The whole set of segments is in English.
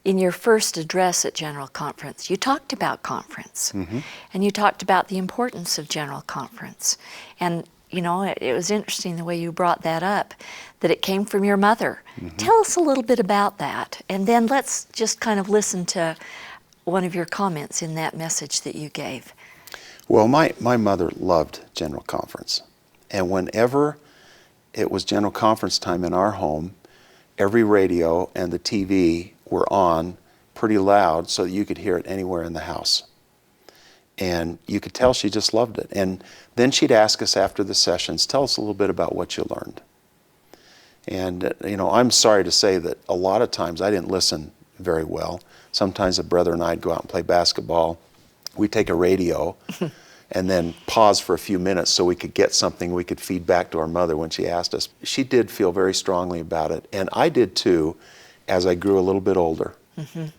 in your first address at General Conference, you talked about conference, and you talked about the importance of General Conference. And you know, it was interesting the way you brought that up, that it came from your mother. Tell us a little bit about that, and then let's just kind of listen to one of your comments in that message that you gave. Well, my mother loved General Conference, and whenever it was General Conference time in our home, every radio and the TV were on pretty loud so that you could hear it anywhere in the house. And you could tell she just loved it. And then she'd ask us after the sessions, tell us a little bit about what you learned. And, you know, I'm sorry to say that a lot of times I didn't listen very well. Sometimes a brother and I'd go out and play basketball. We'd take a radio and then pause for a few minutes so we could get something we could feed back to our mother when she asked us. She did feel very strongly about it. And I did too, as I grew a little bit older.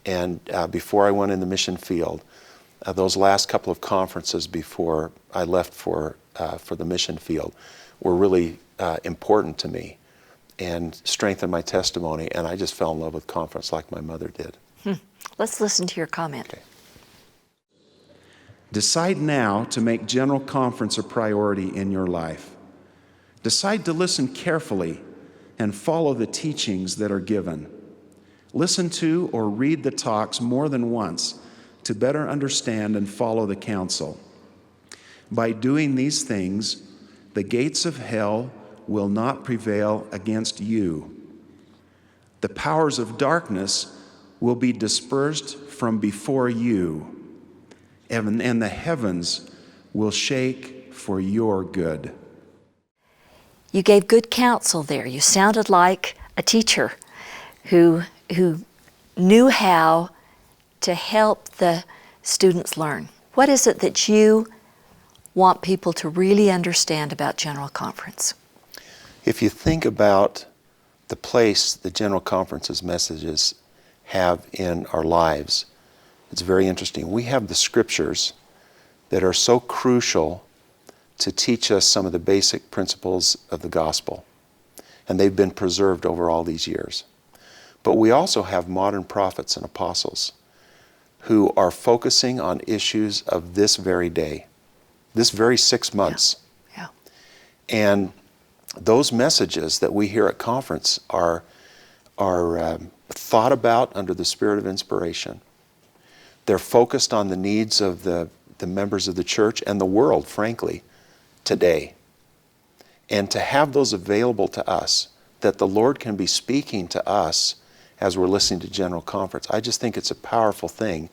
And before I went in the mission field, those last couple of conferences before I left for the mission field were really important to me and strengthened my testimony, and I just fell in love with conference like my mother did. Let's listen to your comment. Okay. Decide now to make General Conference a priority in your life. Decide to listen carefully and follow the teachings that are given. Listen to or read the talks more than once to better understand and follow the counsel. By doing these things, the gates of hell will not prevail against you. The powers of darkness will be dispersed from before you, and the heavens will shake for your good. You gave good counsel there. You sounded like a teacher who knew how to help the students learn. What is it that you want people to really understand about General Conference? If you think about the place the General Conference's messages have in our lives, it's very interesting. We have the scriptures that are so crucial to teach us some of the basic principles of the gospel, and they've been preserved over all these years. But we also have modern prophets and apostles who are focusing on issues of this very day, this very 6 months. Yeah. And those messages that we hear at conference are thought about under the spirit of inspiration. They're focused on the needs of the members of the church and the world, frankly, today. And to have those available to us, that the Lord can be speaking to us as we're listening to General Conference, I just think it's a powerful thing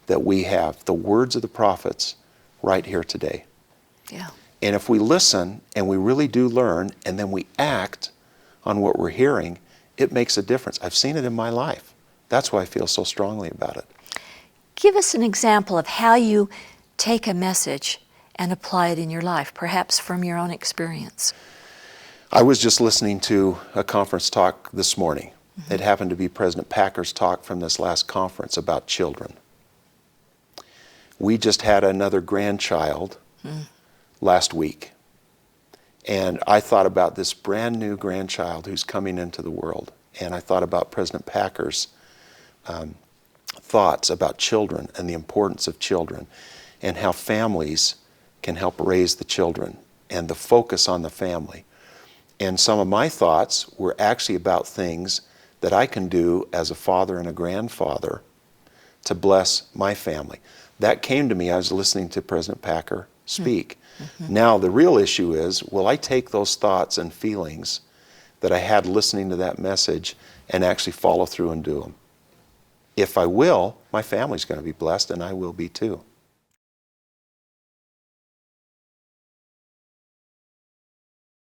that we have the words of the prophets right here today. Yeah. And if we listen and we really do learn and then we act on what we're hearing, it makes a difference. I've seen it in my life. That's why I feel so strongly about it. Give us an example of how you take a message and apply it in your life, perhaps from your own experience. I was just listening to a conference talk this morning. It happened to be President Packer's talk from this last conference about children. We just had another grandchild last week. And I thought about this brand new grandchild who's coming into the world. And I thought about President Packer's thoughts about children and the importance of children and how families can help raise the children and the focus on the family. And some of my thoughts were actually about things that I can do as a father and a grandfather to bless my family. That came to me as listening to President Packer speak. Now the real issue is, will I take those thoughts and feelings that I had listening to that message and actually follow through and do them? If I will, my family's going to be blessed and I will be too.